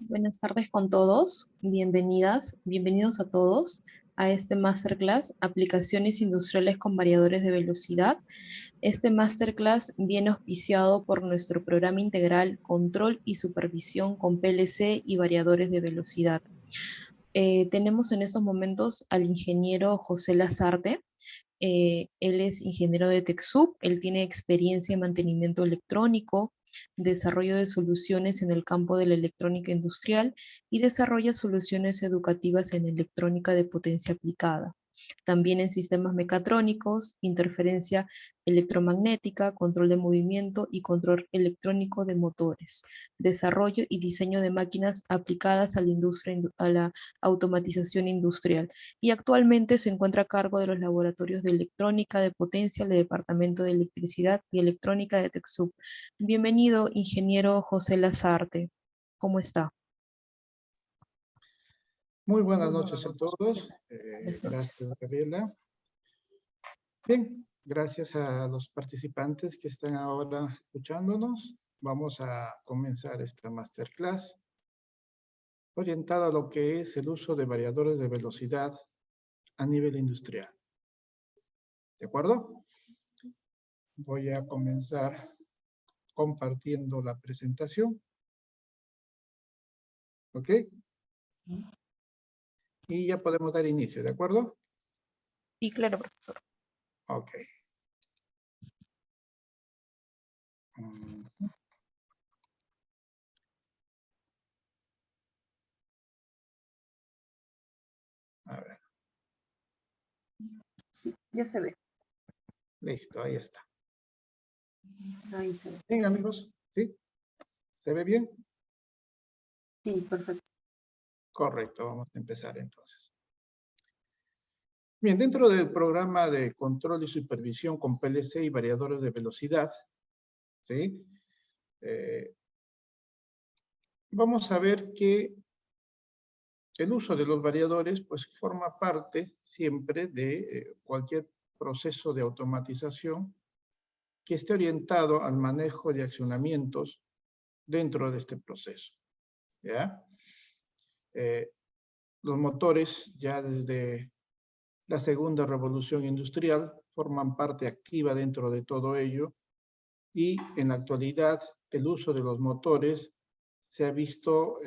Buenas tardes con todos, bienvenidas, bienvenidos a todos a este Masterclass, Aplicaciones Industriales con Variadores de Velocidad. Este Masterclass viene auspiciado por nuestro programa integral Control y Supervisión con PLC y Variadores de Velocidad. Tenemos en estos momentos al ingeniero José Lazarte. Él es ingeniero de TechSoup, él tiene experiencia en mantenimiento electrónico, desarrollo de soluciones en el campo de la electrónica industrial y desarrolla soluciones educativas en electrónica de potencia aplicada. También en sistemas mecatrónicos, interferencia electromagnética, control de movimiento y control electrónico de motores, desarrollo y diseño de máquinas aplicadas a la industria, a la automatización industrial. Y actualmente se encuentra a cargo de los laboratorios de electrónica de potencia del Departamento de Electricidad y Electrónica de TechSoup. Bienvenido, ingeniero José Lazarte. ¿Cómo está? Muy buenas noches a todos. Gracias, Gabriela. Bien, gracias a los participantes que están ahora escuchándonos. Vamos a comenzar esta masterclass orientada a lo que es el uso de variadores de velocidad a nivel industrial. ¿De acuerdo? Voy a comenzar compartiendo la presentación. ¿Ok? Y ya podemos dar inicio, ¿de acuerdo? Sí, claro, profesor. Ok. A ver. Sí, ya se ve. Listo, ahí está. Ahí se ve. Bien, amigos, ¿sí? ¿Se ve bien? Sí, perfecto. Correcto, vamos a empezar entonces. Bien, dentro del programa de control y supervisión con PLC y variadores de velocidad, ¿sí? Vamos a ver que el uso de los variadores pues forma parte siempre de cualquier proceso de automatización que esté orientado al manejo de accionamientos dentro de este proceso, ¿ya? Los motores ya desde la segunda revolución industrial forman parte activa dentro de todo ello y en la actualidad el uso de los motores se ha visto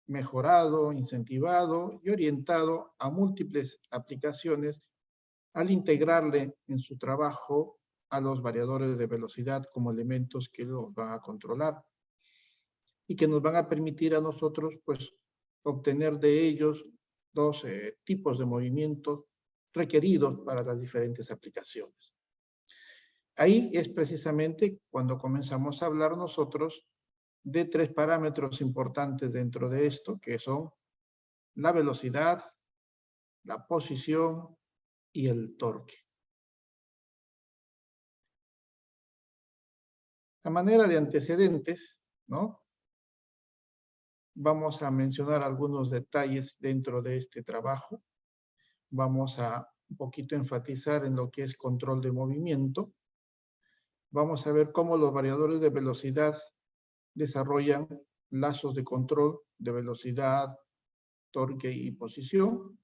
mejorado, incentivado y orientado a múltiples aplicaciones al integrarle en su trabajo a los variadores de velocidad como elementos que los van a controlar y que nos van a permitir a nosotros pues obtener de ellos dos tipos de movimientos requeridos para las diferentes aplicaciones. Ahí es precisamente cuando comenzamos a hablar nosotros de tres parámetros importantes dentro de esto, que son la velocidad, la posición y el torque. A manera de antecedentes, ¿no? Vamos a mencionar algunos detalles dentro de este trabajo. Vamos a un poquito enfatizar en lo que es control de movimiento. Vamos a ver cómo los variadores de velocidad desarrollan lazos de control de velocidad, torque y posición.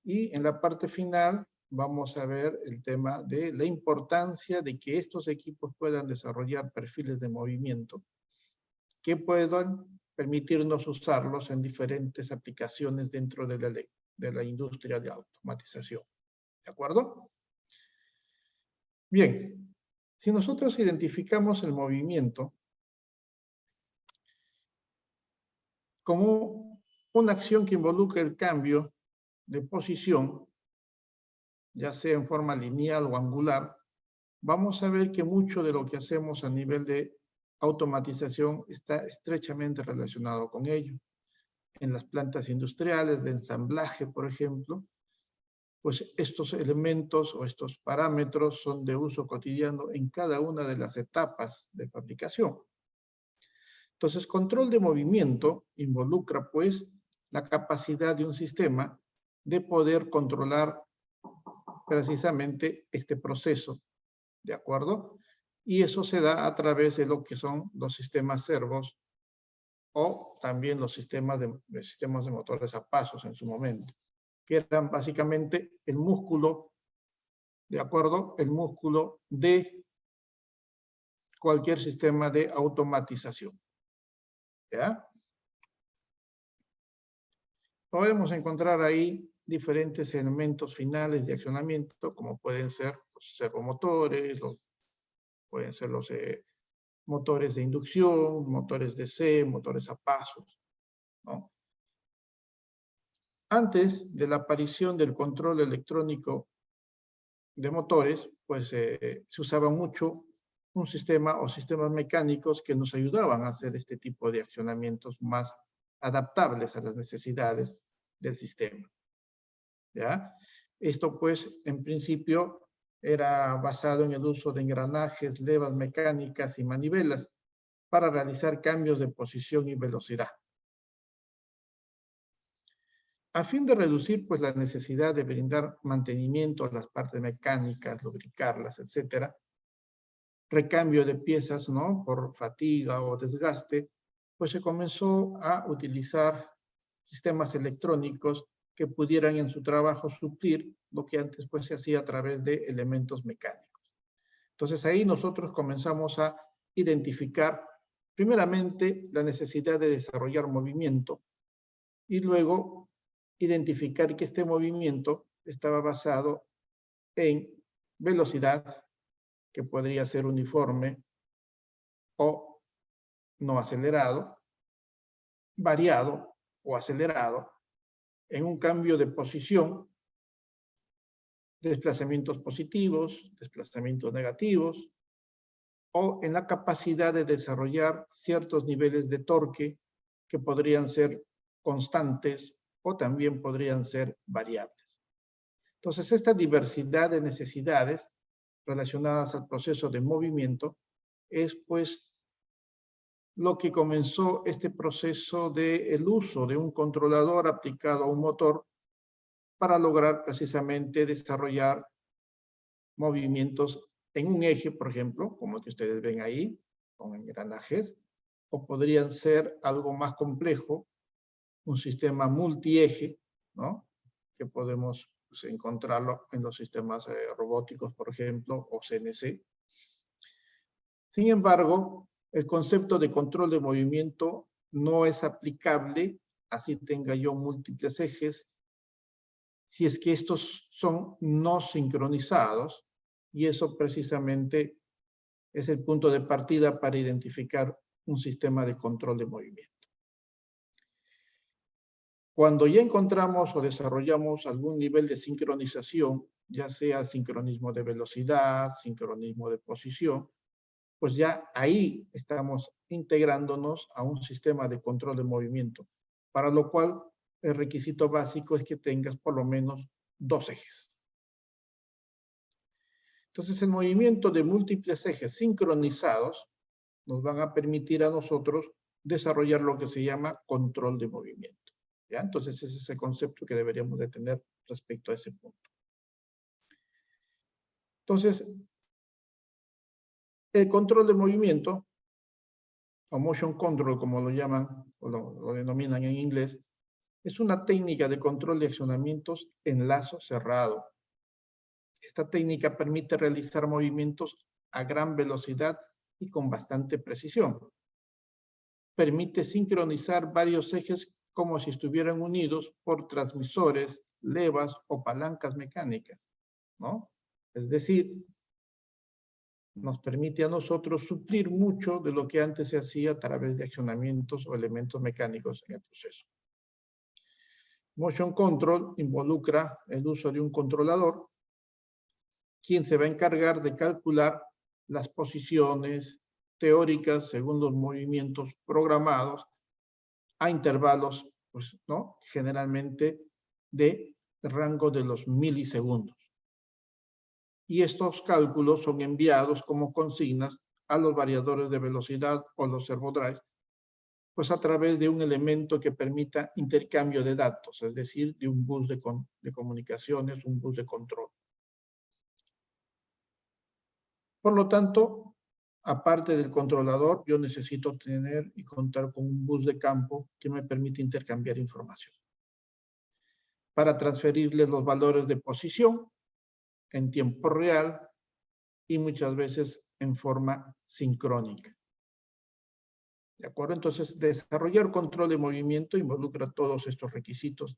Y en la parte final vamos a ver el tema de la importancia de que estos equipos puedan desarrollar perfiles de movimiento que puedan permitirnos usarlos en diferentes aplicaciones dentro de la industria de automatización. ¿De acuerdo? Bien, si nosotros identificamos el movimiento, como una acción que involucra el cambio de posición, ya sea en forma lineal o angular, vamos a ver que mucho de lo que hacemos a nivel de automatización está estrechamente relacionado con ello. En las plantas industriales de ensamblaje, por ejemplo, pues estos elementos o estos parámetros son de uso cotidiano en cada una de las etapas de fabricación. Entonces, control de movimiento involucra, pues, la capacidad de un sistema de poder controlar precisamente este proceso, ¿de acuerdo? Y eso se da a través de lo que son los sistemas servos o también los sistemas de motores a pasos en su momento, que eran básicamente el músculo, ¿de acuerdo? El músculo de cualquier sistema de automatización, ¿ya? Podemos encontrar ahí diferentes elementos finales de accionamiento, como pueden ser los servomotores, pueden ser los motores de inducción, motores DC, motores a pasos, ¿no? Antes de la aparición del control electrónico de motores, pues se usaba mucho un sistema o sistemas mecánicos que nos ayudaban a hacer este tipo de accionamientos más adaptables a las necesidades del sistema, ¿ya? Esto, pues, en principio era basado en el uso de engranajes, levas mecánicas y manivelas para realizar cambios de posición y velocidad. A fin de reducir, pues, la necesidad de brindar mantenimiento a las partes mecánicas, lubricarlas, etcétera, recambio de piezas, ¿no?, por fatiga o desgaste, pues se comenzó a utilizar sistemas electrónicos que pudieran en su trabajo suplir lo que antes pues se hacía a través de elementos mecánicos. Entonces ahí nosotros comenzamos a identificar primeramente la necesidad de desarrollar movimiento y luego identificar que este movimiento estaba basado en velocidad, que podría ser uniforme o no acelerado, variado o acelerado, en un cambio de posición, desplazamientos positivos, desplazamientos negativos, o en la capacidad de desarrollar ciertos niveles de torque que podrían ser constantes o también podrían ser variables. Entonces, esta diversidad de necesidades relacionadas al proceso de movimiento es, pues, lo que comenzó este proceso del uso de un controlador aplicado a un motor para lograr precisamente desarrollar movimientos en un eje, por ejemplo, como el que ustedes ven ahí, con engranajes, o podrían ser algo más complejo, un sistema multieje, ¿no?, que podemos pues, encontrarlo en los sistemas robóticos, por ejemplo, o CNC. Sin embargo, el concepto de control de movimiento no es aplicable, así tenga yo múltiples ejes, si es que estos son no sincronizados, y eso precisamente es el punto de partida para identificar un sistema de control de movimiento. Cuando ya encontramos o desarrollamos algún nivel de sincronización, ya sea sincronismo de velocidad, sincronismo de posición, pues ya ahí estamos integrándonos a un sistema de control de movimiento, para lo cual el requisito básico es que tengas por lo menos 2 ejes. Entonces, el movimiento de múltiples ejes sincronizados nos van a permitir a nosotros desarrollar lo que se llama control de movimiento, ¿ya? Entonces, ese es el concepto que deberíamos de tener respecto a ese punto. Entonces, el control de movimiento, o motion control, como lo llaman, o lo denominan en inglés, es una técnica de control de accionamientos en lazo cerrado. Esta técnica permite realizar movimientos a gran velocidad y con bastante precisión. Permite sincronizar varios ejes como si estuvieran unidos por transmisores, levas o palancas mecánicas, ¿no? Es decir, nos permite a nosotros suplir mucho de lo que antes se hacía a través de accionamientos o elementos mecánicos en el proceso. Motion Control involucra el uso de un controlador, quien se va a encargar de calcular las posiciones teóricas según los movimientos programados a intervalos, pues, ¿no? Generalmente de rango de los milisegundos. Y estos cálculos son enviados como consignas a los variadores de velocidad o los servodrives, pues a través de un elemento que permita intercambio de datos, es decir, de un bus de comunicaciones, un bus de control. Por lo tanto, aparte del controlador, yo necesito tener y contar con un bus de campo que me permite intercambiar información para transferirle los valores de posición en tiempo real y muchas veces en forma sincrónica. ¿De acuerdo? Entonces, desarrollar control de movimiento involucra todos estos requisitos.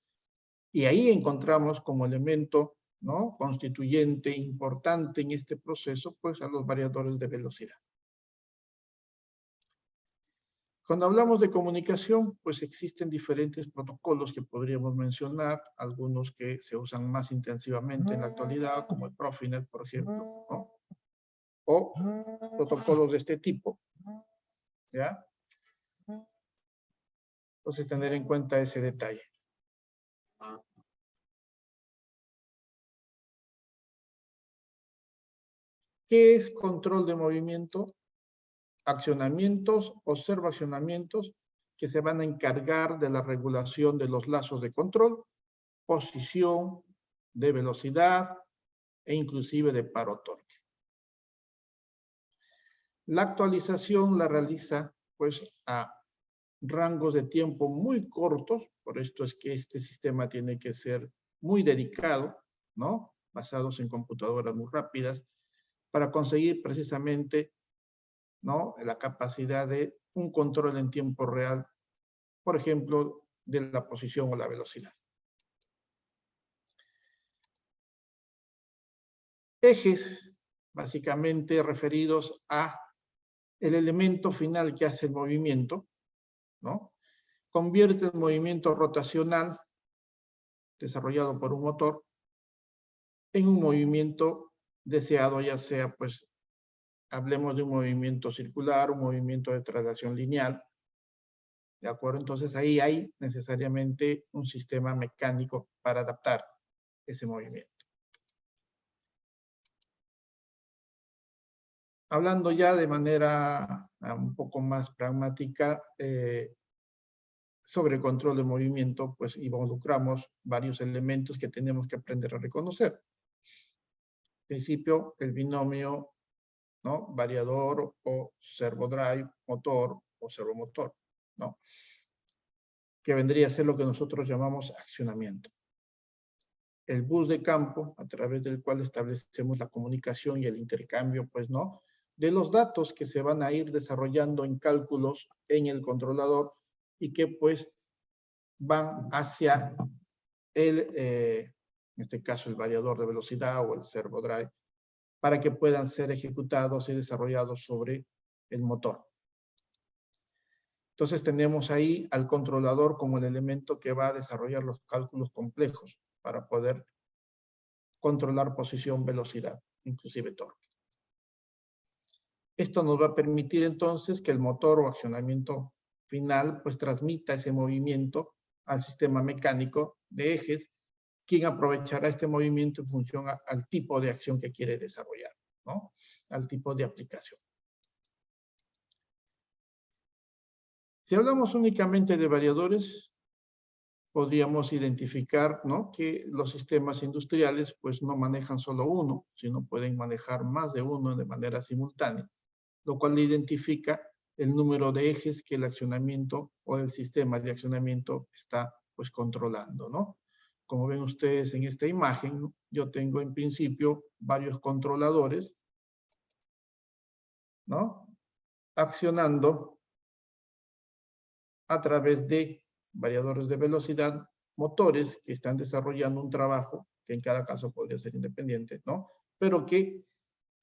Y ahí encontramos como elemento, ¿no?, constituyente importante en este proceso, pues a los variadores de velocidad. Cuando hablamos de comunicación, pues existen diferentes protocolos que podríamos mencionar, algunos que se usan más intensivamente en la actualidad, como el Profinet, por ejemplo, ¿no? O protocolos de este tipo, ¿ya? Entonces, tener en cuenta ese detalle. ¿Qué es control de movimiento? Accionamientos, observacionamientos que se van a encargar de la regulación de los lazos de control, posición, de velocidad e inclusive de paro-torque. La actualización la realiza pues a rangos de tiempo muy cortos, por esto es que este sistema tiene que ser muy dedicado, ¿no?, basados en computadoras muy rápidas, para conseguir precisamente, ¿no?, la capacidad de un control en tiempo real, por ejemplo, de la posición o la velocidad. Ejes, básicamente referidos a el elemento final que hace el movimiento, ¿no? Convierte el movimiento rotacional desarrollado por un motor en un movimiento deseado, ya sea, pues, hablemos de un movimiento circular, un movimiento de traslación lineal, ¿de acuerdo? Entonces ahí hay necesariamente un sistema mecánico para adaptar ese movimiento. Hablando ya de manera un poco más pragmática, sobre control de movimiento, pues involucramos varios elementos que tenemos que aprender a reconocer. En principio, el binomio, ¿no?, variador o servodrive, motor o servomotor, ¿no?, que vendría a ser lo que nosotros llamamos accionamiento. El bus de campo, a través del cual establecemos la comunicación y el intercambio, pues, ¿no?, de los datos que se van a ir desarrollando en cálculos en el controlador y que, pues, van hacia en este caso, el variador de velocidad o el servodrive, para que puedan ser ejecutados y desarrollados sobre el motor. Entonces tenemos ahí al controlador como el elemento que va a desarrollar los cálculos complejos para poder controlar posición, velocidad, inclusive torque. Esto nos va a permitir entonces que el motor o accionamiento final pues transmita ese movimiento al sistema mecánico de ejes, quien aprovechará este movimiento en función al tipo de acción que quiere desarrollar, ¿no?, al tipo de aplicación. Si hablamos únicamente de variadores, podríamos identificar, ¿no?, que los sistemas industriales pues no manejan solo uno, sino pueden manejar más de uno de manera simultánea, lo cual identifica el número de ejes que el accionamiento o el sistema de accionamiento está pues controlando, ¿no? Como ven ustedes en esta imagen, yo tengo en principio varios controladores, ¿no?, accionando a través de variadores de velocidad, motores que están desarrollando un trabajo, que en cada caso podría ser independiente, ¿no?, pero que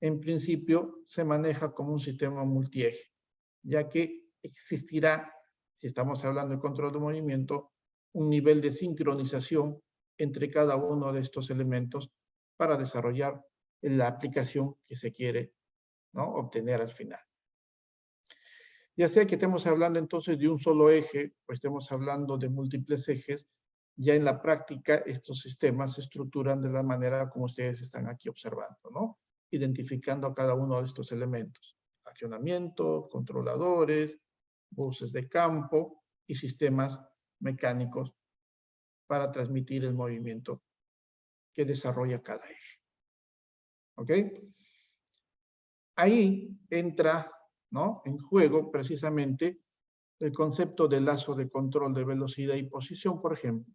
en principio se maneja como un sistema multieje, ya que existirá, si estamos hablando de control de movimiento, un nivel de sincronización entre cada uno de estos elementos para desarrollar la aplicación que se quiere, ¿no?, obtener al final. Ya sea que estemos hablando entonces de un solo eje o estemos hablando de múltiples ejes, ya en la práctica estos sistemas se estructuran de la manera como ustedes están aquí observando, ¿no? Identificando cada uno de estos elementos. Accionamiento, controladores, buses de campo y sistemas mecánicos para transmitir el movimiento que desarrolla cada eje. ¿Ok? Ahí entra, ¿no?, en juego precisamente el concepto de lazo de control de velocidad y posición, por ejemplo.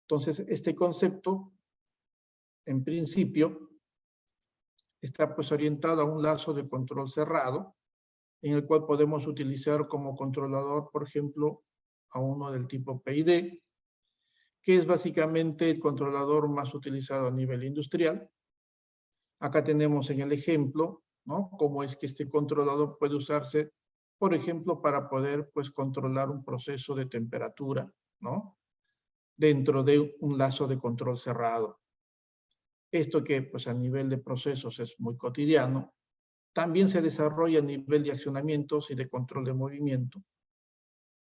Entonces, este concepto, en principio, está pues orientado a un lazo de control cerrado, en el cual podemos utilizar como controlador, por ejemplo, a uno del tipo PID, que es básicamente el controlador más utilizado a nivel industrial. Acá tenemos en el ejemplo, ¿no?, cómo es que este controlador puede usarse, por ejemplo, para poder pues controlar un proceso de temperatura, ¿no?, dentro de un lazo de control cerrado. Esto que pues a nivel de procesos es muy cotidiano, también se desarrolla a nivel de accionamientos y de control de movimiento,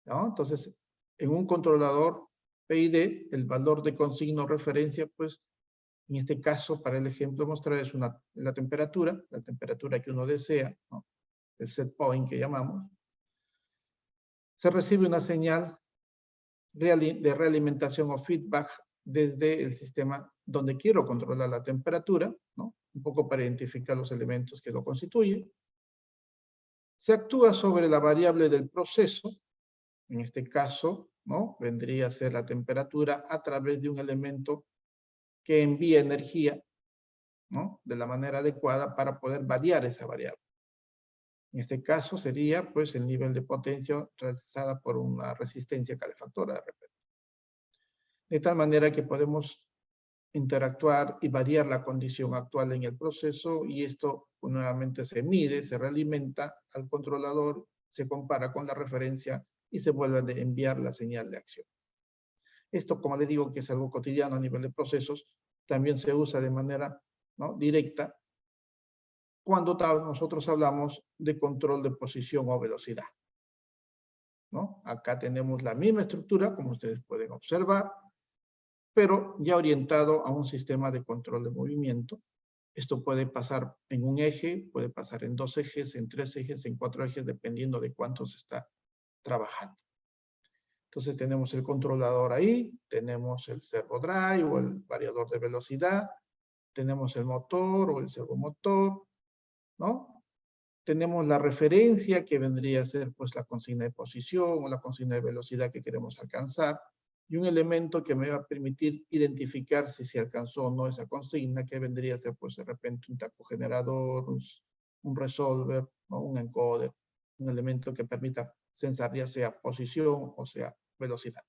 ¿no? Entonces, en un controlador PID, el valor de consigna o referencia, pues, en este caso, para el ejemplo mostrado, es la temperatura que uno desea, ¿no?, el set point que llamamos. Se recibe una señal de realimentación o feedback desde el sistema donde quiero controlar la temperatura, ¿no?, un poco para identificar los elementos que lo constituyen. Se actúa sobre la variable del proceso, en este caso, ¿no?, vendría a ser la temperatura a través de un elemento que envía energía, ¿no?, de la manera adecuada para poder variar esa variable. En este caso sería pues el nivel de potencia realizada por una resistencia calefactora de repente. De tal manera que podemos interactuar y variar la condición actual en el proceso, y esto nuevamente se mide, se realimenta al controlador, se compara con la referencia y se vuelve a enviar la señal de acción. Esto, como les digo, que es algo cotidiano a nivel de procesos, también se usa de manera, ¿no?, directa cuando nosotros hablamos de control de posición o velocidad, ¿no? Acá tenemos la misma estructura, como ustedes pueden observar, pero ya orientado a un sistema de control de movimiento. Esto puede pasar en un eje, puede pasar en 2 ejes, en 3 ejes, en 4 ejes, dependiendo de cuánto se está trabajando. Entonces tenemos el controlador ahí, tenemos el servo drive o el variador de velocidad, tenemos el motor o el servomotor, ¿no? Tenemos la referencia, que vendría a ser pues la consigna de posición o la consigna de velocidad que queremos alcanzar, y un elemento que me va a permitir identificar si se alcanzó o no esa consigna, que vendría a ser pues de repente un tacogenerador, un resolver, ¿no?, un encoder, un elemento que permita censar ya sea posición o sea velocidad.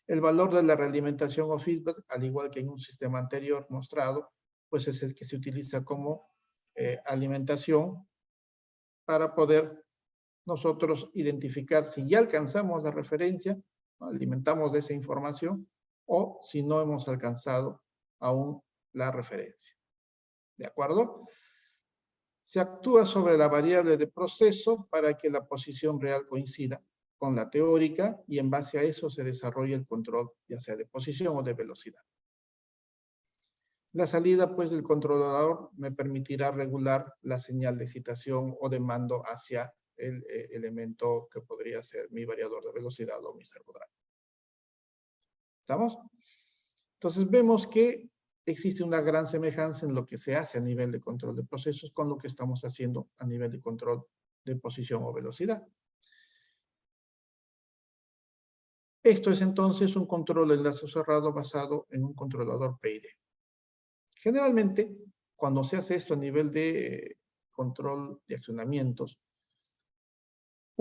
El valor de la realimentación o feedback, al igual que en un sistema anterior mostrado, pues es el que se utiliza como alimentación para poder nosotros identificar si ya alcanzamos la referencia, ¿no?, alimentamos de esa información, o si no hemos alcanzado aún la referencia. ¿De acuerdo? Se actúa sobre la variable de proceso para que la posición real coincida con la teórica, y en base a eso se desarrolla el control, ya sea de posición o de velocidad. La salida pues del controlador me permitirá regular la señal de excitación o de mando hacia el elemento que podría ser mi variador de velocidad o mi servo drive. ¿Estamos? Entonces vemos que existe una gran semejanza en lo que se hace a nivel de control de procesos con lo que estamos haciendo a nivel de control de posición o velocidad. Esto es entonces un control de enlace cerrado basado en un controlador PID. Generalmente, cuando se hace esto a nivel de control de accionamientos,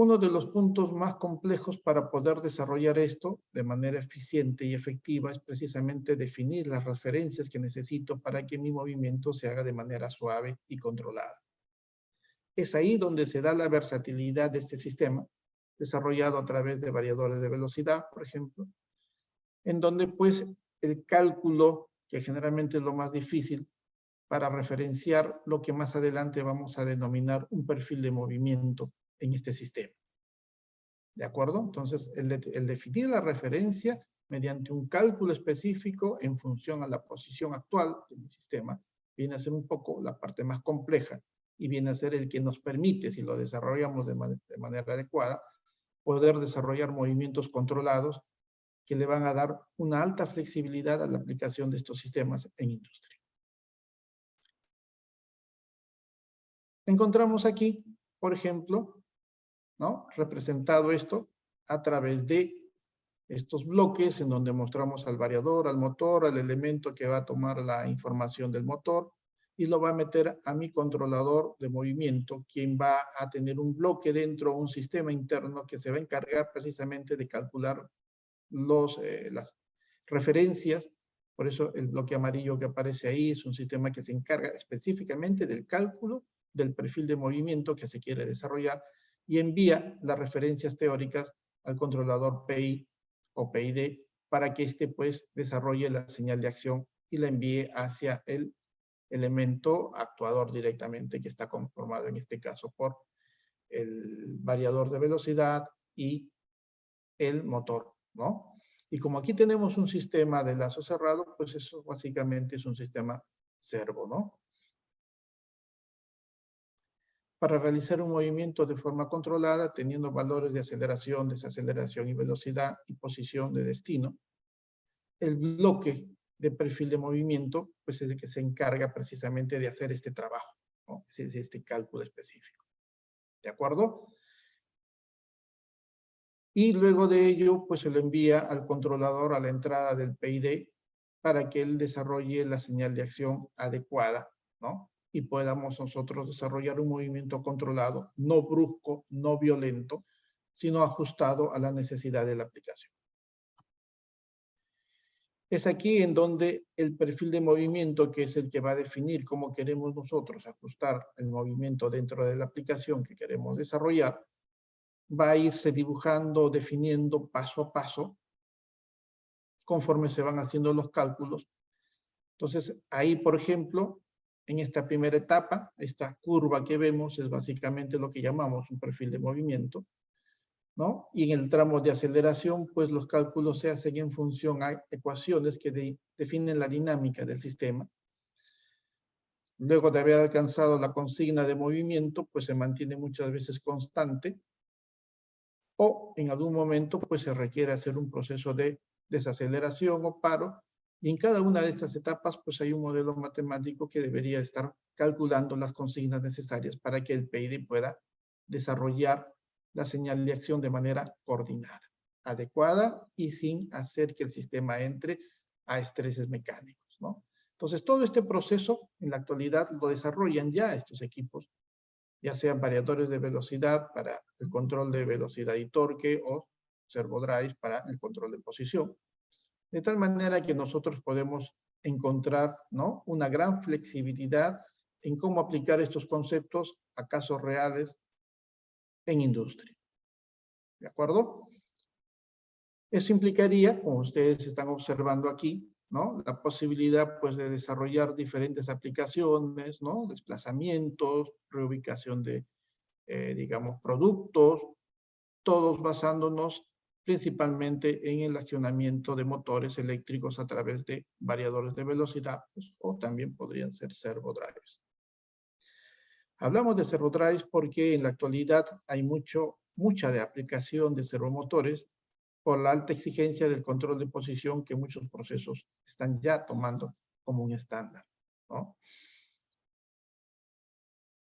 Uno de los puntos más complejos para poder desarrollar esto de manera eficiente y efectiva es precisamente definir las referencias que necesito para que mi movimiento se haga de manera suave y controlada. Es ahí donde se da la versatilidad de este sistema, desarrollado a través de variadores de velocidad, por ejemplo, en donde pues el cálculo, que generalmente es lo más difícil, para referenciar lo que más adelante vamos a denominar un perfil de movimiento en este sistema. ¿De acuerdo? Entonces, el definir la referencia mediante un cálculo específico en función a la posición actual del sistema viene a ser un poco la parte más compleja y viene a ser el que nos permite, si lo desarrollamos de manera adecuada, poder desarrollar movimientos controlados que le van a dar una alta flexibilidad a la aplicación de estos sistemas en industria. Encontramos aquí, por ejemplo, ¿no?, representado esto a través de estos bloques en donde mostramos al variador, al motor, al elemento que va a tomar la información del motor y lo va a meter a mi controlador de movimiento, quien va a tener un bloque dentro, un sistema interno que se va a encargar precisamente de calcular las referencias. Por eso el bloque amarillo que aparece ahí es un sistema que se encarga específicamente del cálculo del perfil de movimiento que se quiere desarrollar y envía las referencias teóricas al controlador PI o PID para que éste pues desarrolle la señal de acción y la envíe hacia el elemento actuador directamente, que está conformado en este caso por el variador de velocidad y el motor, ¿no? Y como aquí tenemos un sistema de lazo cerrado, pues eso básicamente es un sistema servo, ¿no? Para realizar un movimiento de forma controlada, teniendo valores de aceleración, desaceleración y velocidad y posición de destino, el bloque de perfil de movimiento, pues es el que se encarga precisamente de hacer este trabajo, ¿no? Es este cálculo específico. ¿De acuerdo? Y luego de ello, pues se lo envía al controlador a la entrada del PID para que él desarrolle la señal de acción adecuada, ¿no? Y podamos nosotros desarrollar un movimiento controlado, no brusco, no violento, sino ajustado a la necesidad de la aplicación. Es aquí en donde el perfil de movimiento, que es el que va a definir cómo queremos nosotros ajustar el movimiento dentro de la aplicación que queremos desarrollar, va a irse dibujando, definiendo paso a paso, conforme se van haciendo los cálculos. Entonces, ahí, por ejemplo, en esta primera etapa, esta curva que vemos es básicamente lo que llamamos un perfil de movimiento, ¿no? Y en el tramo de aceleración, pues los cálculos se hacen en función a ecuaciones que definen la dinámica del sistema. Luego de haber alcanzado la consigna de movimiento, pues se mantiene muchas veces constante, o en algún momento pues se requiere hacer un proceso de desaceleración o paro, y en cada una de estas etapas pues hay un modelo matemático que debería estar calculando las consignas necesarias para que el PID pueda desarrollar la señal de acción de manera coordinada, adecuada y sin hacer que el sistema entre a estreses mecánicos, ¿no? Entonces todo este proceso en la actualidad lo desarrollan ya estos equipos, ya sean variadores de velocidad para el control de velocidad y torque o servodrives para el control de posición. De tal manera que nosotros podemos encontrar, ¿no?, una gran flexibilidad en cómo aplicar estos conceptos a casos reales en industria. ¿De acuerdo? Eso implicaría, como ustedes están observando aquí, ¿no?, la posibilidad pues de desarrollar diferentes aplicaciones, ¿no?, desplazamientos, reubicación de digamos, productos, todos basándonos principalmente en el accionamiento de motores eléctricos a través de variadores de velocidad, pues, o también podrían ser servodrives. Hablamos de servodrives porque en la actualidad hay mucha de aplicación de servomotores por la alta exigencia del control de posición que muchos procesos están ya tomando como un estándar, ¿no?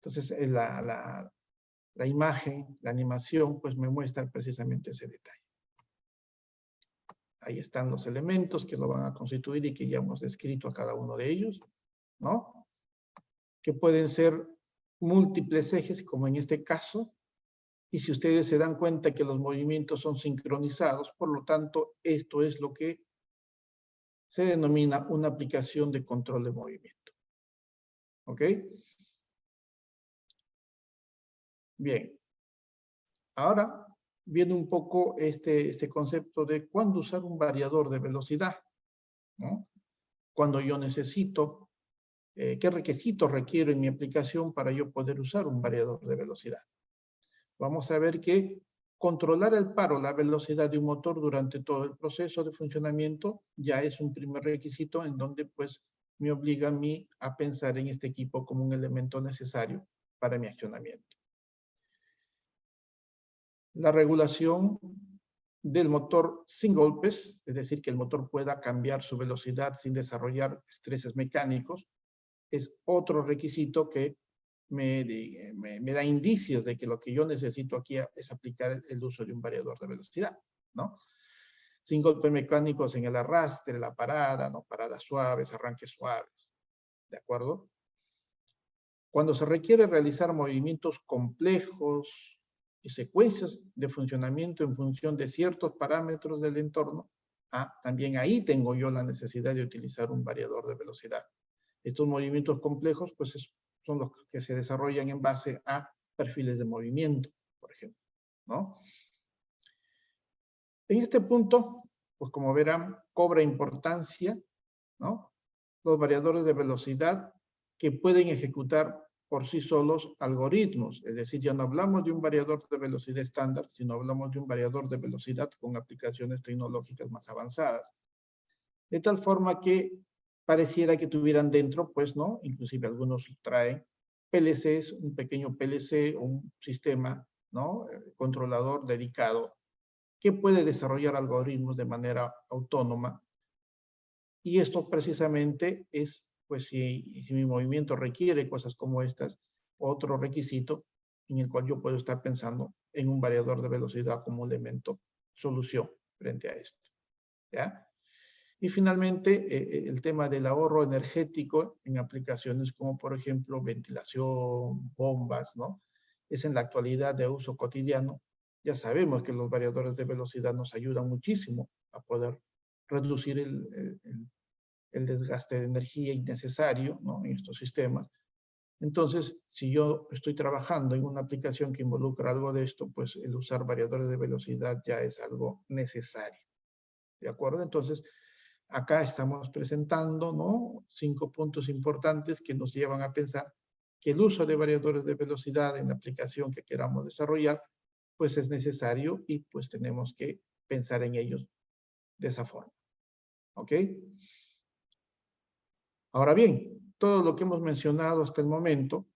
Entonces, la imagen, la animación, pues me muestra precisamente ese detalle. Ahí están los elementos que lo van a constituir y que ya hemos descrito a cada uno de ellos, ¿no? Que pueden ser múltiples ejes, como en este caso, Y si ustedes se dan cuenta que los movimientos son sincronizados, por lo tanto, esto es lo que se denomina una aplicación de control de movimiento. ¿Ok? Bien. Ahora viene un poco este concepto de cuándo usar un variador de velocidad, ¿no? Cuando yo necesito, qué requisitos requiero en mi aplicación para yo poder usar un variador de velocidad. Vamos a ver que controlar el paro, la velocidad de un motor durante todo el proceso de funcionamiento ya es un primer requisito en donde pues me obliga a mí a pensar en este equipo como un elemento necesario para mi accionamiento. La regulación del motor sin golpes, es decir, que el motor pueda cambiar su velocidad sin desarrollar estreses mecánicos, es otro requisito que me da indicios de que lo que yo necesito aquí es aplicar el uso de un variador de velocidad, ¿no? Sin golpes mecánicos en el arrastre, la parada, ¿no? Paradas suaves, arranques suaves, ¿de acuerdo? Cuando se requiere realizar movimientos complejos y secuencias de funcionamiento en función de ciertos parámetros del entorno, también ahí tengo yo la necesidad de utilizar un variador de velocidad. Estos movimientos complejos pues son los que se desarrollan en base a perfiles de movimiento, por ejemplo, ¿no? En este punto, pues como verán, cobra importancia, ¿no? Los variadores de velocidad que pueden ejecutar por sí solos algoritmos, es decir, ya no hablamos de un variador de velocidad estándar, sino hablamos de un variador de velocidad con aplicaciones tecnológicas más avanzadas. De tal forma que pareciera que tuvieran dentro, pues, ¿no? Inclusive algunos traen PLCs, un pequeño PLC, un sistema, ¿no? Controlador dedicado que puede desarrollar algoritmos de manera autónoma. Y esto precisamente es, pues, si mi movimiento requiere cosas como estas, otro requisito en el cual yo puedo estar pensando en un variador de velocidad como elemento solución frente a esto, ¿ya? Y finalmente, el tema del ahorro energético en aplicaciones como, por ejemplo, ventilación, bombas, ¿no? Es en la actualidad de uso cotidiano. Ya sabemos que los variadores de velocidad nos ayudan muchísimo a poder reducir el desgaste de energía innecesario, ¿no? En estos sistemas. Entonces, si yo estoy trabajando en una aplicación que involucra algo de esto, pues el usar variadores de velocidad ya es algo necesario. ¿De acuerdo? Entonces, acá estamos presentando, ¿no? 5 puntos importantes que nos llevan a pensar que el uso de variadores de velocidad en la aplicación que queramos desarrollar, pues es necesario y pues tenemos que pensar en ellos de esa forma. ¿Ok? Ahora bien, todo lo que hemos mencionado hasta el momento,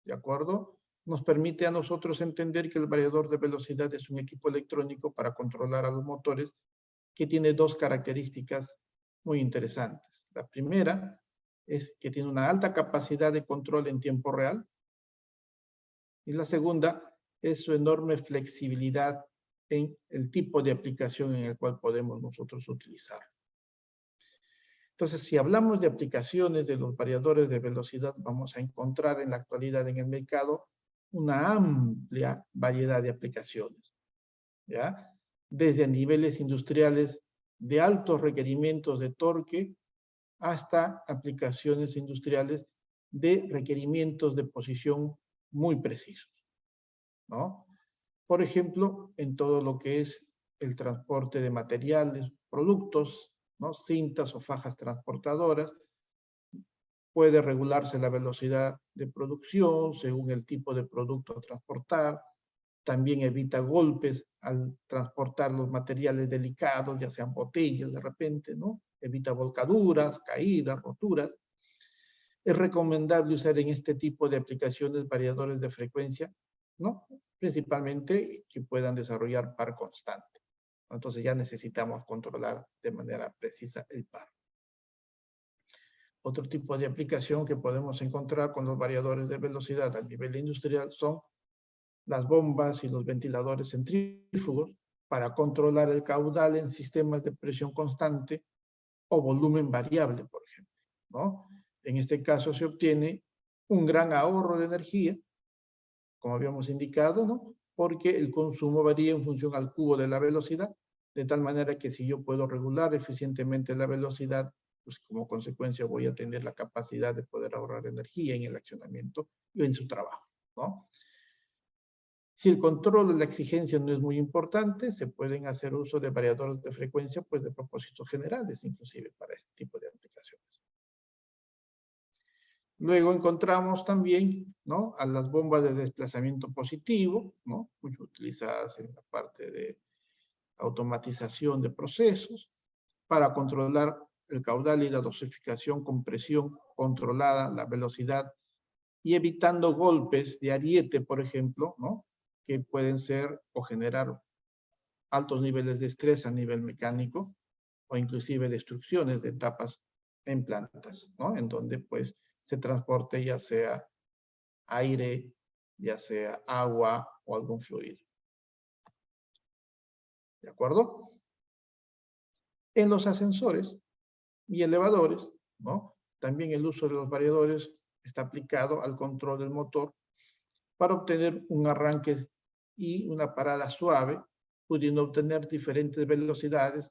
¿de acuerdo? Nos permite a nosotros entender que el variador de velocidad es un equipo electrónico para controlar a los motores que tiene dos características muy interesantes. La primera es que tiene una alta capacidad de control en tiempo real. Y la segunda es su enorme flexibilidad en el tipo de aplicación en el cual podemos nosotros utilizarlo. Entonces, si hablamos de aplicaciones de los variadores de velocidad, vamos a encontrar en la actualidad en el mercado una amplia variedad de aplicaciones, ¿ya? Desde niveles industriales de altos requerimientos de torque hasta aplicaciones industriales de requerimientos de posición muy precisos, ¿no? Por ejemplo, en todo lo que es el transporte de materiales, productos, ¿no? Cintas o fajas transportadoras, puede regularse la velocidad de producción según el tipo de producto a transportar. También evita golpes al transportar los materiales delicados, ya sean botellas de repente, ¿no? Evita volcaduras, caídas, roturas. Es recomendable usar en este tipo de aplicaciones variadores de frecuencia, ¿no? Principalmente que puedan desarrollar par constante. Entonces ya necesitamos controlar de manera precisa el par. Otro tipo de aplicación que podemos encontrar con los variadores de velocidad a nivel industrial son las bombas y los ventiladores centrífugos para controlar el caudal en sistemas de presión constante o volumen variable, por ejemplo, ¿no? En este caso se obtiene un gran ahorro de energía, como habíamos indicado, ¿no? porque el consumo varía en función al cubo de la velocidad, de tal manera que si yo puedo regular eficientemente la velocidad, pues como consecuencia voy a tener la capacidad de poder ahorrar energía en el accionamiento y en su trabajo, ¿no? Si el control de la exigencia no es muy importante, se pueden hacer uso de variadores de frecuencia, pues de propósitos generales, inclusive para este tipo de aplicaciones. Luego encontramos también, ¿no?, a las bombas de desplazamiento positivo, ¿no?, mucho utilizadas en la parte de automatización de procesos, para controlar el caudal y la dosificación con presión controlada, la velocidad, y evitando golpes de ariete, por ejemplo, ¿no?, que pueden ser o generar altos niveles de estrés a nivel mecánico, o inclusive destrucciones de etapas en plantas, ¿no?, en donde pues se transporte ya sea aire, ya sea agua o algún fluido. ¿De acuerdo? En los ascensores y elevadores, ¿no?, también el uso de los variadores está aplicado al control del motor para obtener un arranque y una parada suave, pudiendo obtener diferentes velocidades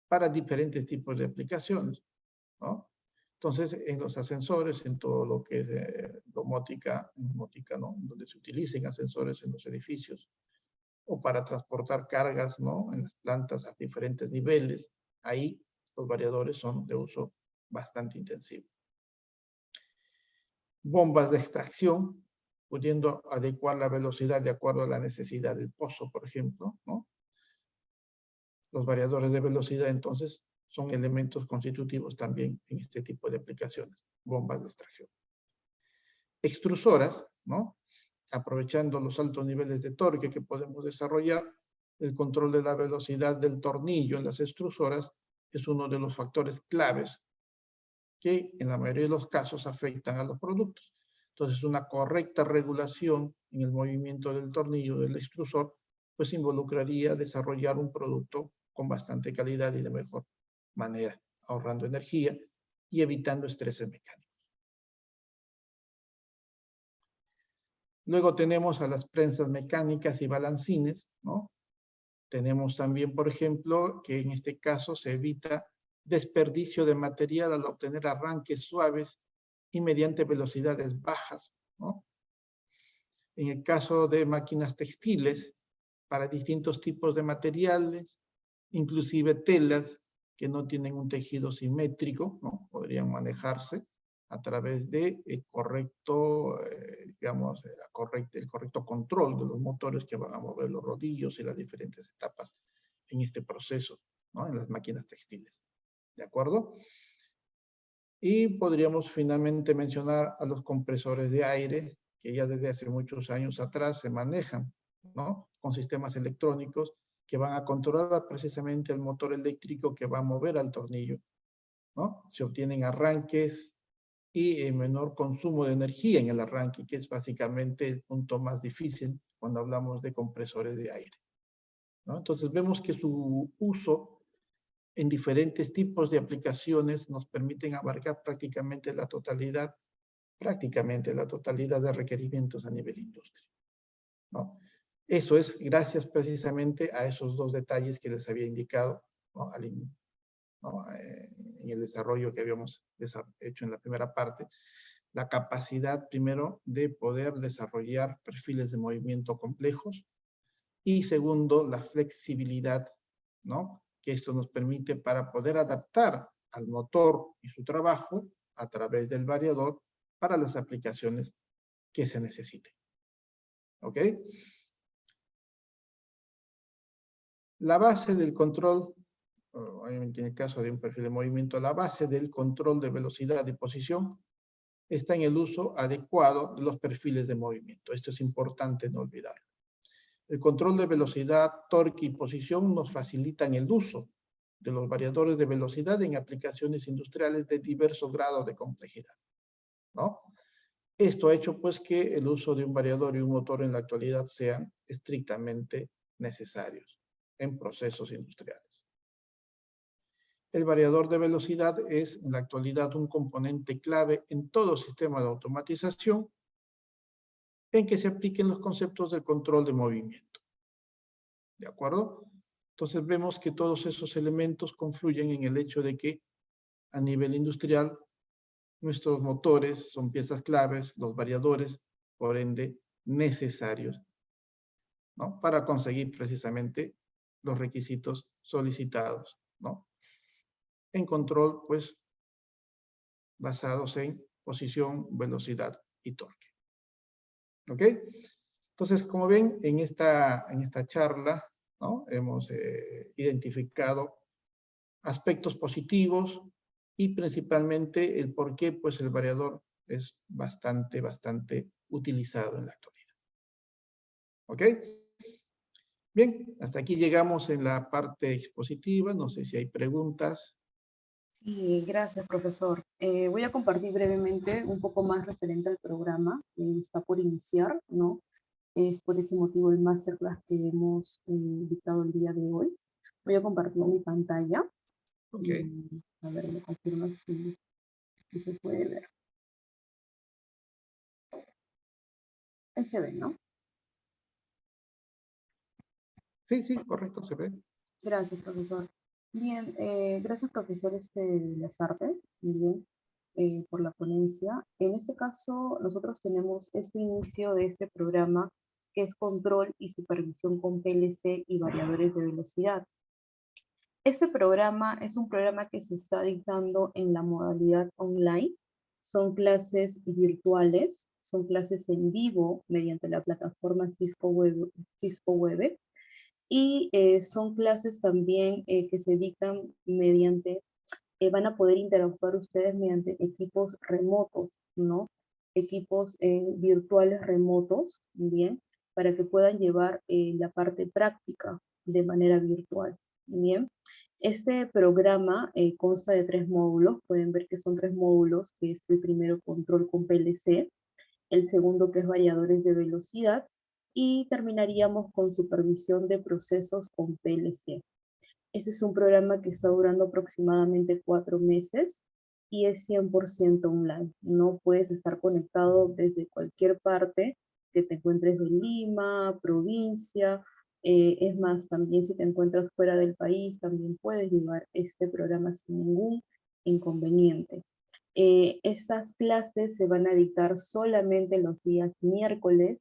para diferentes tipos de aplicaciones, ¿no? Entonces, en los ascensores, en todo lo que es domótica, ¿no?, donde se utilicen ascensores en los edificios, o para transportar cargas, ¿no?, en las plantas a diferentes niveles, ahí los variadores son de uso bastante intensivo. Bombas de extracción, pudiendo adecuar la velocidad de acuerdo a la necesidad del pozo, por ejemplo, ¿no? Los variadores de velocidad, entonces, son elementos constitutivos también en este tipo de aplicaciones, bombas de extracción. Extrusoras, ¿no?, aprovechando los altos niveles de torque que podemos desarrollar, el control de la velocidad del tornillo en las extrusoras es uno de los factores claves que en la mayoría de los casos afectan a los productos. Entonces, una correcta regulación en el movimiento del tornillo del extrusor, pues involucraría desarrollar un producto con bastante calidad y de mejor manera, ahorrando energía y evitando estreses mecánicos. Luego tenemos a las prensas mecánicas y balancines, ¿no? Tenemos también, por ejemplo, que en este caso se evita desperdicio de material al obtener arranques suaves y mediante velocidades bajas, ¿no? En el caso de máquinas textiles, para distintos tipos de materiales, inclusive telas que no tienen un tejido simétrico, ¿no?, podrían manejarse a través de correcto, digamos, el correcto control de los motores que van a mover los rodillos y las diferentes etapas en este proceso, ¿no?, en las máquinas textiles. ¿De acuerdo? Y podríamos finalmente mencionar a los compresores de aire, que ya desde hace muchos años atrás se manejan, ¿no?, con sistemas electrónicos que van a controlar precisamente el motor eléctrico que va a mover al tornillo, ¿no? Se obtienen arranques y menor consumo de energía en el arranque, que es básicamente el punto más difícil cuando hablamos de compresores de aire, ¿no? Entonces vemos que su uso en diferentes tipos de aplicaciones nos permiten abarcar prácticamente la totalidad de requerimientos a nivel industria, ¿no? Eso es gracias precisamente a esos dos detalles que les había indicado, ¿no?, ¿no?, en el desarrollo que habíamos hecho en la primera parte. La capacidad, primero, de poder desarrollar perfiles de movimiento complejos, y segundo, la flexibilidad, ¿no?, que esto nos permite para poder adaptar al motor y su trabajo a través del variador para las aplicaciones que se necesiten. ¿Ok? La base del control, obviamente en el caso de un perfil de movimiento, la base del control de velocidad y posición está en el uso adecuado de los perfiles de movimiento. Esto es importante no olvidarlo. El control de velocidad, torque y posición nos facilitan el uso de los variadores de velocidad en aplicaciones industriales de diversos grados de complejidad, ¿no? Esto ha hecho pues que el uso de un variador y un motor en la actualidad sean estrictamente necesarios en procesos industriales. El variador de velocidad es en la actualidad un componente clave en todo sistema de automatización en que se apliquen los conceptos del control de movimiento. ¿De acuerdo? Entonces vemos que todos esos elementos confluyen en el hecho de que a nivel industrial nuestros motores son piezas claves, los variadores, por ende, necesarios, ¿no? Para conseguir precisamente los requisitos solicitados, ¿no? En control, pues, basados en posición, velocidad y torque. ¿Ok? Entonces, como ven, en esta charla, ¿no? Hemos identificado aspectos positivos y principalmente el por qué, pues, el variador es bastante utilizado en la actualidad. ¿Ok? Bien, hasta aquí llegamos en la parte expositiva. No sé si hay preguntas. Sí, gracias, profesor. Voy a compartir brevemente un poco más referente al programa. Está por iniciar, ¿no? Es por ese motivo el masterclass que hemos dictado el día de hoy. Voy a compartir mi pantalla. Ok. A ver, me confirma si se puede ver. Ahí se ve, ¿no? Sí, sí, correcto, se ve. Gracias, profesor. Bien, gracias, profesor Lazarte, bien, por la ponencia. En este caso, nosotros tenemos este inicio de este programa que es control y supervisión con PLC y variadores de velocidad. Este programa es un programa que se está dictando en la modalidad online. Son clases virtuales, son clases en vivo mediante la plataforma Cisco Web y son clases también que se dictan mediante, van a poder interactuar ustedes mediante equipos remotos, ¿no? Equipos virtuales remotos, ¿bien? Para que puedan llevar la parte práctica de manera virtual, ¿bien? Este programa consta de 3 módulos, pueden ver que son 3 módulos, que es el primero control con PLC, el segundo que es variadores de velocidad, y terminaríamos con supervisión de procesos con PLC. Ese es un programa que está durando aproximadamente 4 meses y es 100% online. No puedes estar conectado desde cualquier parte que te encuentres de Lima, provincia. Es más, también si te encuentras fuera del país, también puedes llevar este programa sin ningún inconveniente. Estas clases se van a dictar solamente los días miércoles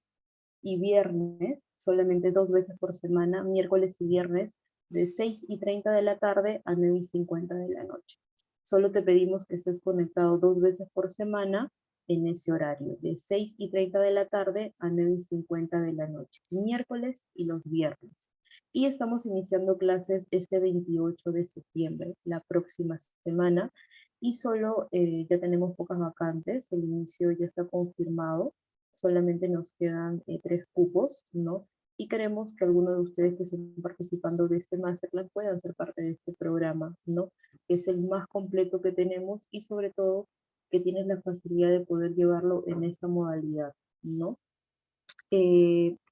y viernes, solamente 2 veces por semana, miércoles y viernes, de 6:30 de la tarde a 9:50 de la noche. Solo te pedimos que estés conectado 2 veces por semana en ese horario, de 6:30 de la tarde a 9:50 de la noche, miércoles y los viernes. Y estamos iniciando clases este 28 de septiembre, la próxima semana, y solo ya tenemos pocas vacantes, el inicio ya está confirmado, solamente nos quedan 3 cupos, ¿no? Y queremos que algunos de ustedes que estén participando de este masterclass puedan ser parte de este programa, ¿no? Que es el más completo que tenemos y sobre todo que tienes la facilidad de poder llevarlo en esta modalidad, ¿no?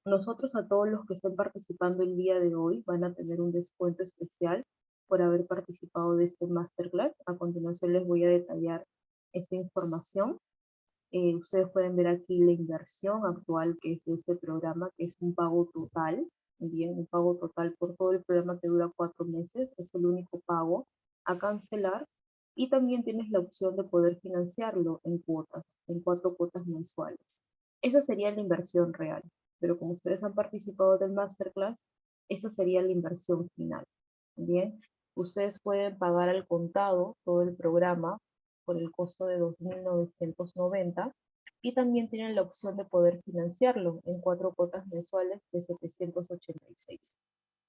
Nosotros a todos los que estén participando el día de hoy van a tener un descuento especial por haber participado de este masterclass. A continuación les voy a detallar esta información. Ustedes pueden ver aquí la inversión actual que es de este programa, que es un pago total, bien, un pago total por todo el programa que dura 4 meses, es el único pago a cancelar, y también tienes la opción de poder financiarlo en cuotas, en 4 cuotas mensuales. Esa sería la inversión real, pero como ustedes han participado del masterclass, esa sería la inversión final, bien. Ustedes pueden pagar al contado todo el programa por el costo de 2.990 y también tienen la opción de poder financiarlo en 4 cuotas mensuales de 786.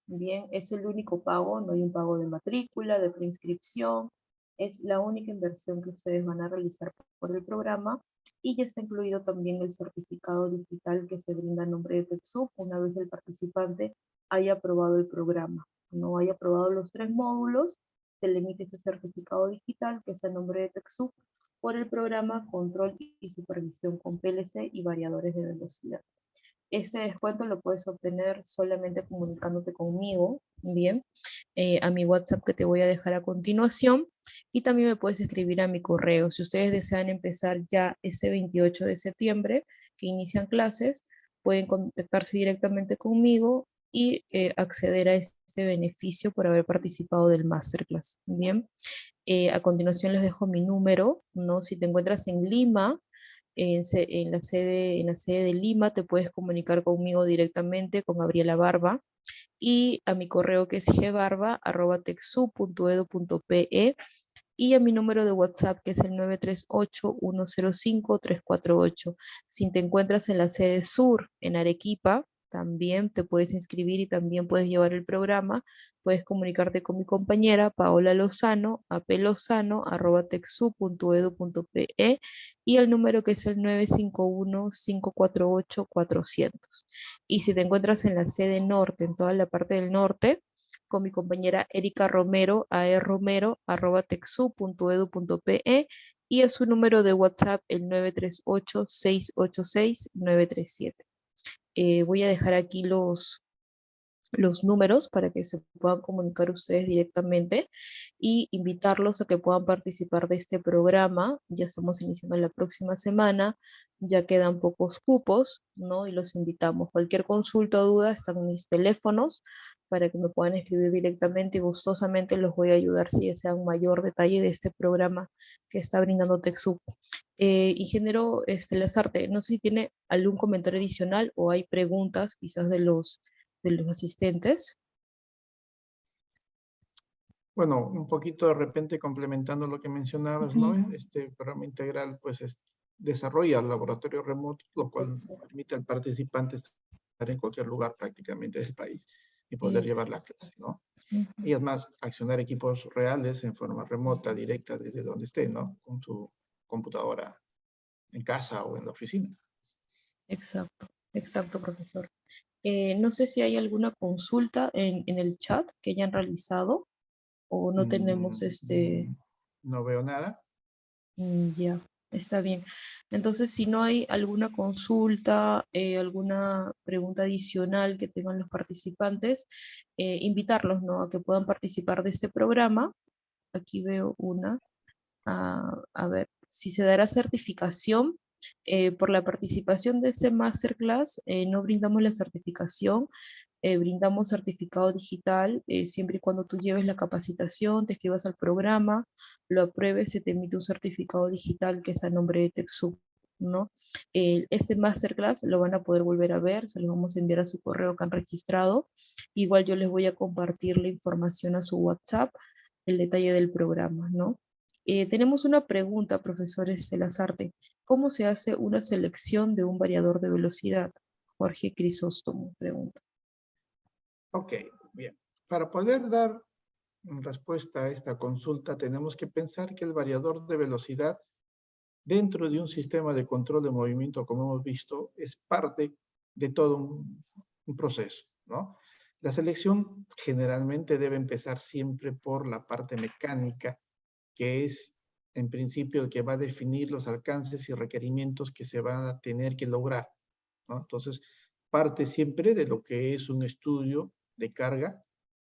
Bien, es el único pago, no hay un pago de matrícula, de preinscripción, es la única inversión que ustedes van a realizar por el programa y ya está incluido también el certificado digital que se brinda a nombre de TechSoup una vez el participante haya aprobado el programa. No haya aprobado los 3 módulos, se le emite este certificado digital que es a nombre de TechSoup por el programa Control y Supervisión con PLC y Variadores de Velocidad. Este descuento lo puedes obtener solamente comunicándote conmigo, bien, a mi WhatsApp que te voy a dejar a continuación, y también me puedes escribir a mi correo. Si ustedes desean empezar ya ese 28 de septiembre, que inician clases, pueden contactarse directamente conmigo y acceder a este beneficio por haber participado del masterclass. Bien, a continuación les dejo mi número, ¿no? Si te encuentras en Lima, en la sede de Lima, te puedes comunicar conmigo directamente, con Gabriela Barba, y a mi correo que es gbarba@tecsu.edu.pe, y a mi número de WhatsApp que es el 938-105-348. Si te encuentras en la sede sur, en Arequipa, también te puedes inscribir y también puedes llevar el programa. Puedes comunicarte con mi compañera Paola Lozano a pelozano@tecsu.edu.pe, y el número que es el 951-548-400. Y si te encuentras en la sede norte, en toda la parte del norte, con mi compañera Erika Romero, aeromero@texu.edu.pe, y a su número de WhatsApp el 938-686-937. Voy a dejar aquí los números para que se puedan comunicar ustedes directamente y invitarlos a que puedan participar de este programa. Ya estamos iniciando la próxima semana, ya quedan pocos cupos, ¿no? Y los invitamos. Cualquier consulta o duda están mis teléfonos para que me puedan escribir directamente y gustosamente los voy a ayudar si desean mayor detalle de este programa que está brindando TechSoup. Ingeniero Lazarte, no sé si tiene algún comentario adicional o hay preguntas quizás de los asistentes. Bueno, un poquito de repente complementando lo que mencionabas, ¿no? Este programa integral, pues, desarrolla el laboratorio remoto, lo cual permite al participante estar en cualquier lugar prácticamente del país y poder llevar la clase, ¿no? Y además, accionar equipos reales en forma remota, directa, desde donde esté, ¿no? Con su computadora en casa o en la oficina. Exacto, exacto, profesor. No sé si hay alguna consulta en el chat que hayan realizado o no tenemos No veo nada. Ya, está bien. Entonces, si no hay alguna consulta, alguna pregunta adicional que tengan los participantes, invitarlos, ¿no? A que puedan participar de este programa. Aquí veo una. A ver, si se dará certificación por la participación de este masterclass. No brindamos la certificación, brindamos certificado digital siempre y cuando tú lleves la capacitación, te escribas al programa, lo apruebes, se te emite un certificado digital que es a nombre de TechSoup, ¿no? Este masterclass lo van a poder volver a ver, se lo vamos a enviar a su correo que han registrado. Igual yo les voy a compartir la información a su WhatsApp, el detalle del programa, ¿no? Tenemos una pregunta, profesor Lazarte. ¿Cómo se hace una selección de un variador de velocidad? Jorge Crisóstomo pregunta. Ok, bien. Para poder dar respuesta a esta consulta, tenemos que pensar que el variador de velocidad dentro de un sistema de control de movimiento, como hemos visto, es parte de todo un proceso, ¿no? La selección generalmente debe empezar siempre por la parte mecánica, que es en principio el que va a definir los alcances y requerimientos que se van a tener que lograr, ¿no? Entonces, parte siempre de lo que es un estudio de carga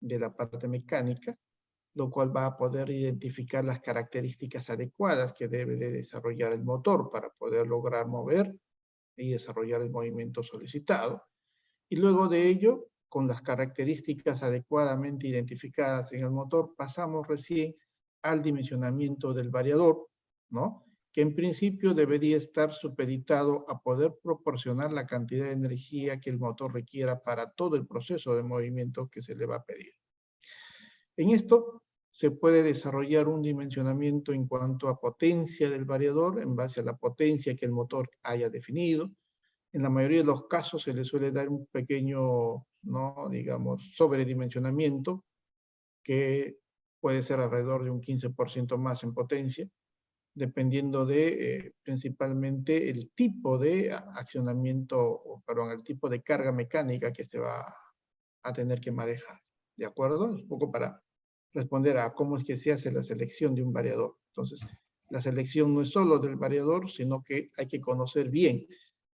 de la parte mecánica, lo cual va a poder identificar las características adecuadas que debe de desarrollar el motor para poder lograr mover y desarrollar el movimiento solicitado. Y luego de ello, con las características adecuadamente identificadas en el motor, pasamos recién al dimensionamiento del variador, ¿no? Que en principio debería estar supeditado a poder proporcionar la cantidad de energía que el motor requiera para todo el proceso de movimiento que se le va a pedir. En esto se puede desarrollar un dimensionamiento en cuanto a potencia del variador en base a la potencia que el motor haya definido. En la mayoría de los casos se le suele dar un pequeño, ¿no? Digamos, sobredimensionamiento que puede ser alrededor de un 15% más en potencia, dependiendo de principalmente el tipo de accionamiento, perdón, el tipo de carga mecánica que se va a tener que manejar. ¿De acuerdo? Un poco para responder a cómo es que se hace la selección de un variador. Entonces, la selección no es solo del variador, sino que hay que conocer bien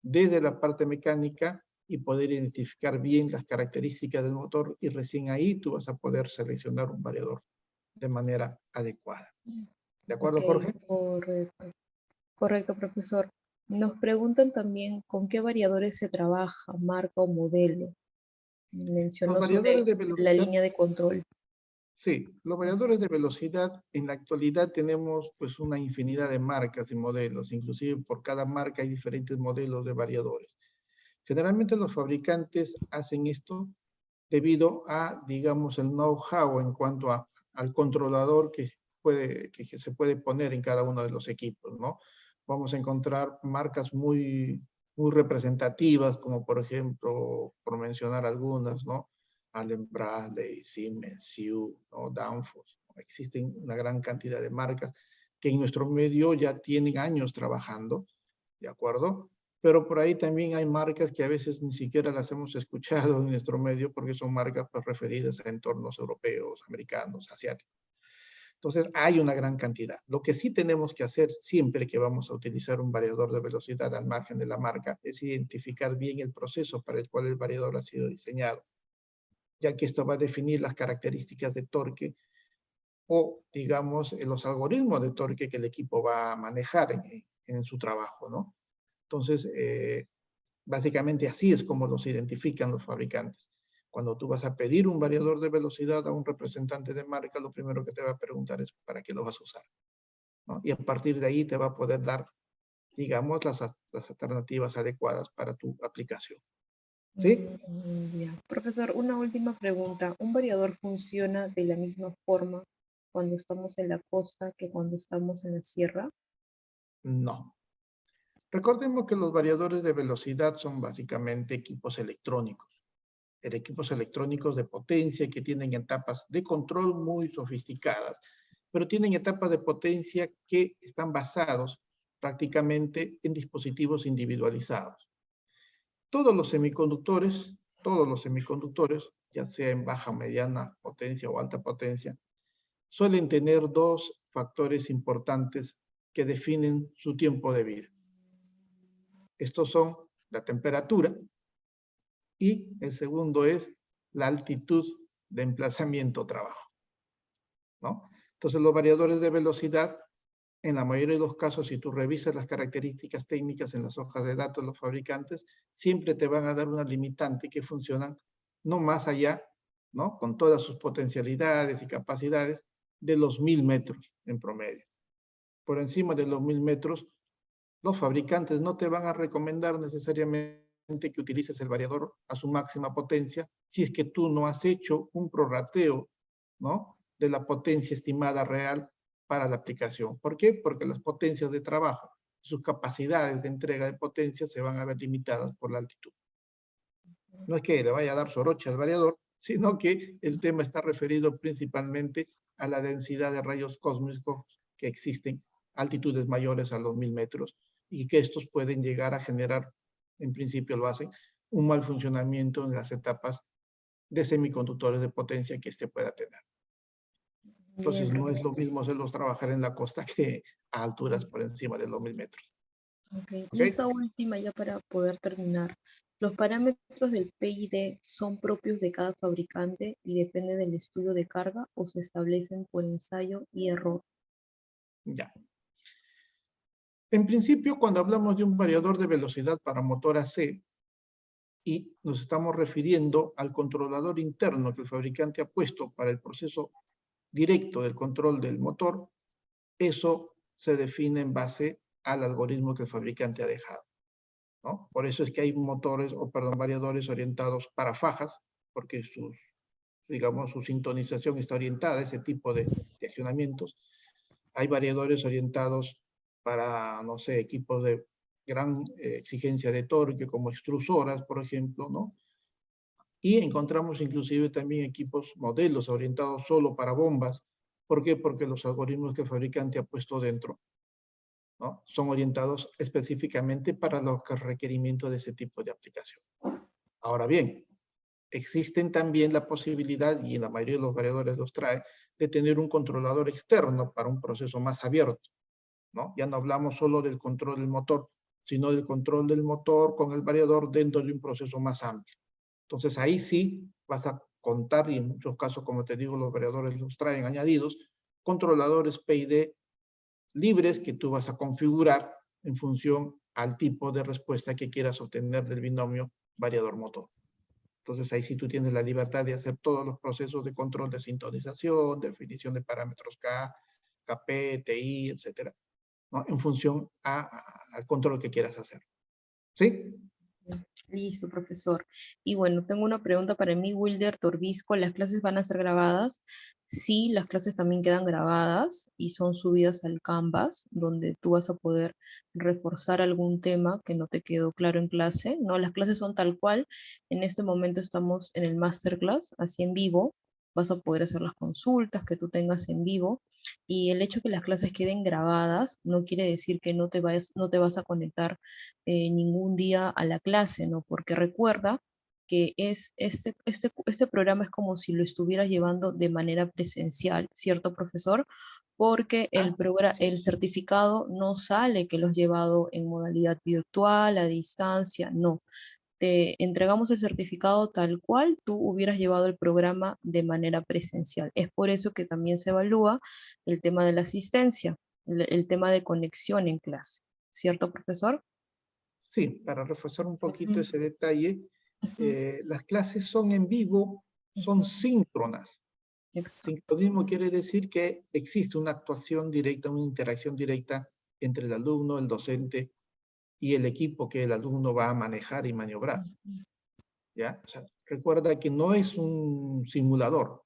desde la parte mecánica y poder identificar bien las características del motor, y recién ahí tú vas a poder seleccionar un variador de manera adecuada. ¿De acuerdo, Ok, Jorge? correcto. Correcto, profesor. Nos preguntan también con qué variadores se trabaja, marca o modelo. Los Mencionó variadores sobre de la velocidad, línea de control. sí, los variadores de velocidad en la actualidad tenemos pues una infinidad de marcas y modelos, inclusive por cada marca hay diferentes modelos de variadores. Generalmente los fabricantes hacen esto debido a, digamos, el know-how en cuanto al controlador que se puede poner en cada uno de los equipos, ¿no? Vamos a encontrar marcas muy representativas, como por ejemplo, por mencionar algunas, ¿no? Allen Bradley, Siemens, Sioux, ¿no? Danfoss. Existen una gran cantidad de marcas que en nuestro medio ya tienen años trabajando, ¿de acuerdo? Pero por ahí también hay marcas que a veces ni siquiera las hemos escuchado en nuestro medio porque son marcas pues, referidas a entornos europeos, americanos, asiáticos. Entonces hay una gran cantidad. Lo que sí tenemos que hacer siempre que vamos a utilizar un variador de velocidad al margen de la marca es identificar bien el proceso para el cual el variador ha sido diseñado, ya que esto va a definir las características de torque o, digamos, los algoritmos de torque que el equipo va a manejar en su trabajo, ¿no? Entonces, básicamente así es como los identifican los fabricantes. Cuando tú vas a pedir un variador de velocidad a un representante de marca, lo primero que te va a preguntar es ¿para qué lo vas a usar? ¿No? Y a partir de ahí te va a poder dar, digamos, las alternativas adecuadas para tu aplicación. ¿Sí? Ya. Profesor, una última pregunta. ¿Un variador funciona de la misma forma cuando estamos en la costa que cuando estamos en la sierra? No. Recordemos que los variadores de velocidad son básicamente equipos electrónicos. Equipos electrónicos de potencia que tienen etapas de control muy sofisticadas, pero tienen etapas de potencia que están basados prácticamente en dispositivos individualizados. Todos los semiconductores, ya sea en baja, mediana potencia o alta potencia, suelen tener dos factores importantes que definen su tiempo de vida. Estos son la temperatura y el segundo es la altitud de emplazamiento-trabajo, ¿no? Entonces, los variadores de velocidad, en la mayoría de los casos, si tú revisas las características técnicas en las hojas de datos de los fabricantes, siempre te van a dar una limitante que funcionan no más allá, ¿no? Con todas sus potencialidades y capacidades, de los 1000 metros en promedio. Por encima de los 1000 metros, los fabricantes no te van a recomendar necesariamente que utilices el variador a su máxima potencia si es que tú no has hecho un prorrateo, ¿no? De la potencia estimada real para la aplicación. ¿Por qué? Porque las potencias de trabajo, sus capacidades de entrega de potencia se van a ver limitadas por la altitud. No es que le vaya a dar soroche al variador, sino que el tema está referido principalmente a la densidad de rayos cósmicos que existen a altitudes mayores a los 1000 metros y que estos pueden llegar a generar, en principio lo hacen, un mal funcionamiento en las etapas de semiconductores de potencia que éste pueda tener. Bien, Entonces no es lo profesor. mismo hacerlos trabajar en la costa que a alturas por encima de los 1000 metros. Ok. ¿Ok? Y esta última, ya para poder terminar. ¿Los parámetros del PID son propios de cada fabricante y dependen del estudio de carga o se establecen por ensayo y error? Ya. En principio, cuando hablamos de un variador de velocidad para motor AC, y nos estamos refiriendo al controlador interno que el fabricante ha puesto para el proceso directo del control del motor, eso se define en base al algoritmo que el fabricante ha dejado, ¿no? Por eso es que hay motores, o perdón, variadores orientados para fajas, porque digamos, su sintonización está orientada a ese tipo de accionamientos. Hay variadores orientados para, no sé, equipos de gran exigencia de torque, como extrusoras, por ejemplo, ¿no? Y encontramos inclusive también equipos, modelos orientados solo para bombas. ¿Por qué? Porque los algoritmos que el fabricante ha puesto dentro, ¿no? Son orientados específicamente para los requerimientos de ese tipo de aplicación. Ahora bien, existen también la posibilidad, y en la mayoría de los variadores los trae, de tener un controlador externo para un proceso más abierto, ¿no? Ya no hablamos solo del control del motor, sino del control del motor con el variador dentro de un proceso más amplio. Entonces ahí sí vas a contar, y en muchos casos, como te digo, los variadores los traen añadidos, controladores PID libres que tú vas a configurar en función al tipo de respuesta que quieras obtener del binomio variador-motor. Entonces ahí sí tú tienes la libertad de hacer todos los procesos de control de sintonización, definición de parámetros K, KP, TI, etcétera, ¿no? En función al control que quieras hacer. ¿Sí? Listo, profesor. Y bueno, tengo una pregunta para mí, Wilder Torbisco. ¿Las clases van a ser grabadas? Sí, las clases también quedan grabadas y son subidas al Canvas, donde tú vas a poder reforzar algún tema que no te quedó claro en clase, ¿no? Las clases son tal cual. En este momento estamos en el masterclass, así en vivo. Vas a poder hacer las consultas que tú tengas en vivo. Y el hecho que las clases queden grabadas no quiere decir que no te vas a conectar ningún día a la clase, ¿no? Porque recuerda que este programa es como si lo estuvieras llevando de manera presencial, ¿cierto, profesor? Porque el certificado no sale que lo has llevado en modalidad virtual, a distancia, no. Te entregamos el certificado tal cual tú hubieras llevado el programa de manera presencial. Es por eso que también se evalúa el tema de la asistencia, el tema de conexión en clase, ¿cierto, profesor? Sí, para reforzar un poquito Ujú, ese detalle, ujú, las clases son en vivo, son ujú. síncronas. Exacto. Sincronismo quiere decir que existe una actuación directa, una interacción directa entre el alumno, el docente y el equipo que el alumno va a manejar y maniobrar. ¿Ya? O sea, recuerda que no es un simulador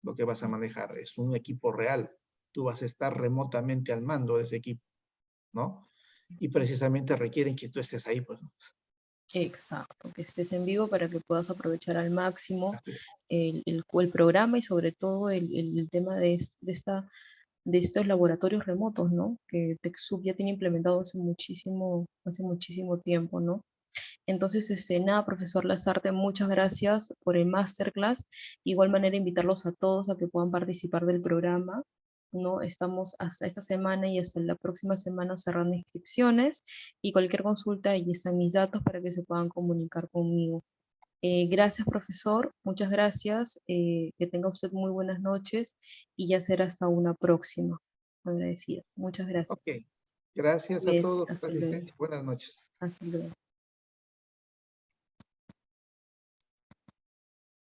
lo que vas a manejar, es un equipo real. Tú vas a estar remotamente al mando de ese equipo, ¿no? Y precisamente requieren que tú estés ahí, pues, ¿no? Exacto, que estés en vivo para que puedas aprovechar al máximo Así es. el programa y sobre todo el tema de estos laboratorios remotos, ¿no? Que TechSoup ya tiene implementado hace muchísimo tiempo, ¿no? Entonces, nada, profesor Lazarte, muchas gracias por el masterclass. Igual manera, invitarlos a todos a que puedan participar del programa, ¿no? Estamos hasta esta semana y hasta la próxima semana cerrando inscripciones y cualquier consulta, ahí están mis datos para que se puedan comunicar conmigo. Gracias, profesor, muchas gracias. Que tenga usted muy buenas noches y ya será hasta una próxima. Agradecida. Muchas Ok. gracias. Gracias a todos por la Hasta luego. asistencia. Buenas noches. Hasta luego.